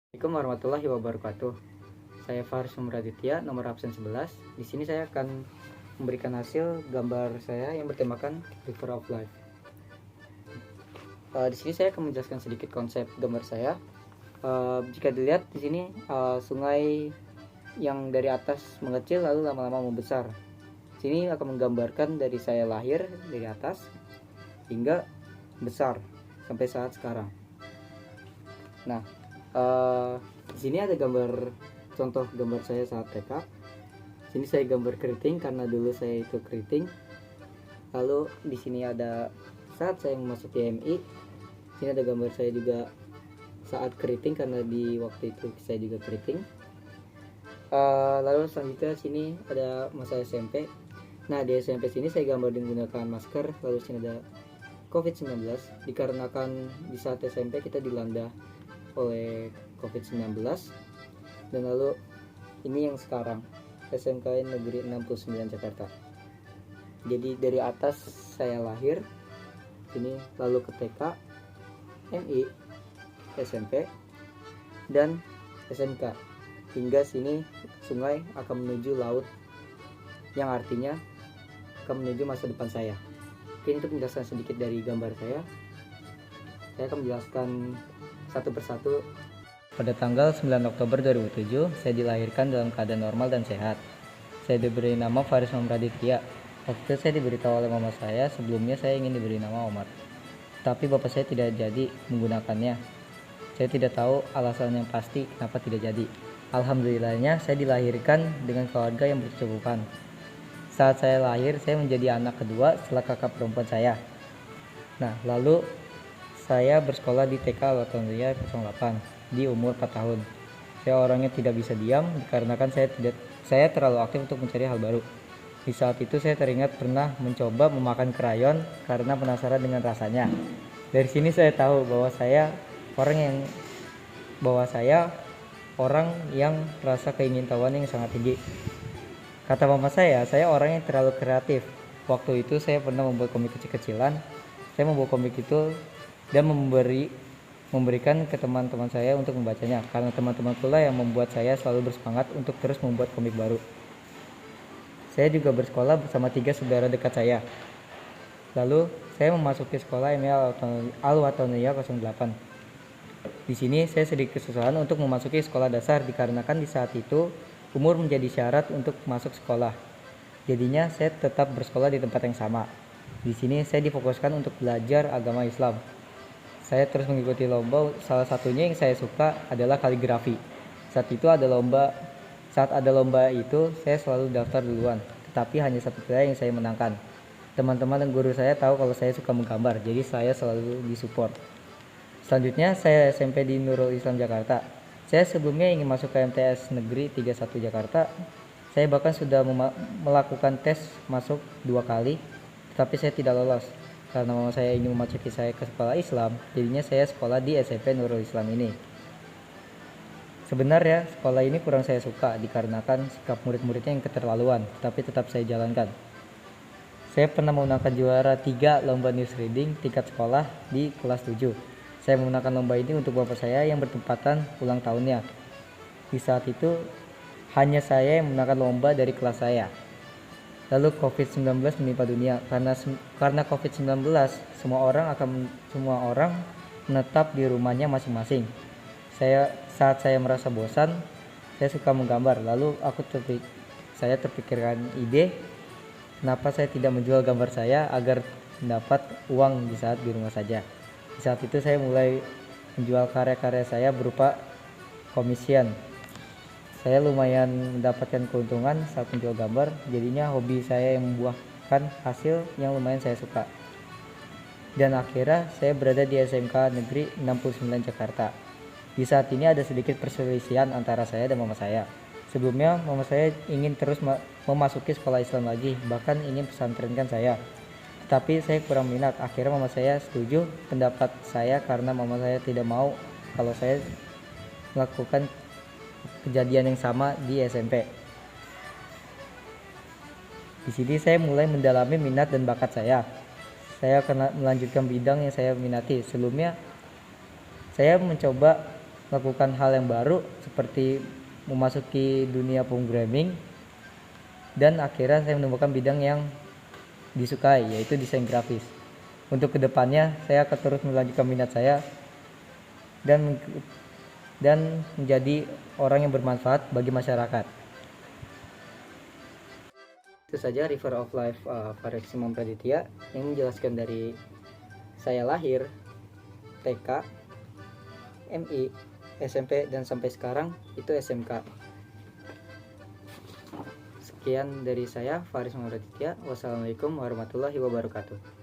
Assalamualaikum warahmatullahi wabarakatuh. Saya Faris Raditya, nomor absen 11. Di sini saya akan memberikan hasil gambar saya yang bertemakan River of Life. Di sini saya akan menjelaskan sedikit konsep gambar saya. Jika dilihat di sini sungai yang dari atas mengecil lalu lama-lama membesar. Sini akan menggambarkan dari saya lahir dari atas hingga besar sampai saat sekarang. Nah, di sini ada contoh gambar saya saat TK. Sini saya gambar keriting karena dulu saya itu keriting. Lalu di sini ada saat saya memasuki MI. Sini ada gambar saya juga saat keriting karena di waktu itu saya juga keriting. Lalu selanjutnya sini ada masa SMP. Nah, di SMP sini saya gambar menggunakan masker. Lalu sini ada COVID-19 dikarenakan di saat SMP kita dilanda oleh COVID-19. Dan lalu ini yang sekarang SMK Negeri 69 Jakarta. Jadi dari atas saya lahir sini, lalu ke TK, MI, SMP, dan SMK, hingga sini sungai akan menuju laut, yang artinya akan menuju masa depan saya. Oke, untuk menjelaskan sedikit dari gambar saya akan menjelaskan satu persatu. Pada tanggal 9 Oktober 2007, saya dilahirkan dalam keadaan normal dan sehat. Saya diberi nama Faris Raditya. Waktu itu saya diberitahu oleh mama saya, sebelumnya saya ingin diberi nama Omar. Tapi bapak saya tidak jadi menggunakannya. Saya tidak tahu alasan yang pasti kenapa tidak jadi. Alhamdulillahnya saya dilahirkan dengan keluarga yang berkecukupan. Saat saya lahir, saya menjadi anak kedua setelah kakak perempuan saya. Nah, lalu saya bersekolah di TK Al-Wataniyah 08 di umur 4 tahun. Saya orangnya tidak bisa diam dikarenakan saya terlalu aktif untuk mencari hal baru. Di saat itu saya teringat pernah mencoba memakan krayon karena penasaran dengan rasanya. Dari sini saya tahu bahwa saya orang yang rasa keingintahuan yang sangat tinggi. Kata mama saya orang yang terlalu kreatif. Waktu itu saya pernah membuat komik kecil-kecilan. Saya membuat komik itu dan memberikan ke teman-teman saya untuk membacanya, karena teman-teman pula yang membuat saya selalu bersemangat untuk terus membuat komik baru. Saya juga bersekolah bersama 3 saudara dekat saya. Lalu saya memasuki sekolah MI Al-Wataniyah 08. Di sini saya sedikit kesusahan untuk memasuki sekolah dasar dikarenakan di saat itu umur menjadi syarat untuk masuk sekolah. Jadinya saya tetap bersekolah di tempat yang sama. Di sini saya difokuskan untuk belajar agama Islam. Saya terus mengikuti lomba, salah satunya yang saya suka adalah kaligrafi. Saat ada lomba itu, saya selalu daftar duluan, tetapi hanya satu kali yang saya menangkan. Teman-teman dan guru saya tahu kalau saya suka menggambar, jadi saya selalu disupport. Selanjutnya, saya SMP di Nurul Islam Jakarta. Saya sebelumnya ingin masuk ke MTS Negeri 31 Jakarta. Saya bahkan sudah melakukan tes masuk 2 kali, tetapi saya tidak lolos. Karena mama saya ingin memasuki saya ke sekolah Islam, jadinya saya sekolah di SMP Nurul Islam ini. Sebenarnya sekolah ini kurang saya suka dikarenakan sikap murid-muridnya yang keterlaluan, tapi tetap saya jalankan. Saya pernah memenangkan juara 3 lomba news reading tingkat sekolah di kelas 7. Saya memenangkan lomba ini untuk bapak saya yang bertepatan ulang tahunnya. Di saat itu hanya saya yang memenangkan lomba dari kelas saya. Lalu COVID-19 menimpa dunia. Karena COVID-19, semua orang menetap di rumahnya masing-masing. Saat saya merasa bosan, saya suka menggambar. Lalu saya terpikirkan ide, kenapa saya tidak menjual gambar saya agar mendapat uang di saat di rumah saja. Di saat itu saya mulai menjual karya-karya saya berupa komisian. Saya lumayan mendapatkan keuntungan saat menjual gambar, jadinya hobi saya yang membuahkan hasil yang lumayan saya suka. Dan akhirnya saya berada di SMK Negeri 69 Jakarta. Di saat ini ada sedikit perselisihan antara saya dan mama saya. Sebelumnya mama saya ingin terus memasuki sekolah Islam lagi, bahkan ingin pesantrenkan saya. Tapi saya kurang minat. Akhirnya mama saya setuju pendapat saya karena mama saya tidak mau kalau saya melakukan kejadian yang sama di SMP. Di sini saya mulai mendalami minat dan bakat saya. Saya akan melanjutkan bidang yang saya minati. Sebelumnya saya mencoba melakukan hal yang baru seperti memasuki dunia programming, dan akhirnya saya menemukan bidang yang disukai, yaitu desain grafis. Untuk kedepannya saya akan terus melanjutkan minat saya dan menjadi orang yang bermanfaat bagi masyarakat. Itu saja River of Life Farid Simon Praditya yang menjelaskan dari saya lahir, TK, MI, SMP, dan sampai sekarang itu SMK. Sekian dari saya, Farid Simon Praditya. Wassalamualaikum warahmatullahi wabarakatuh.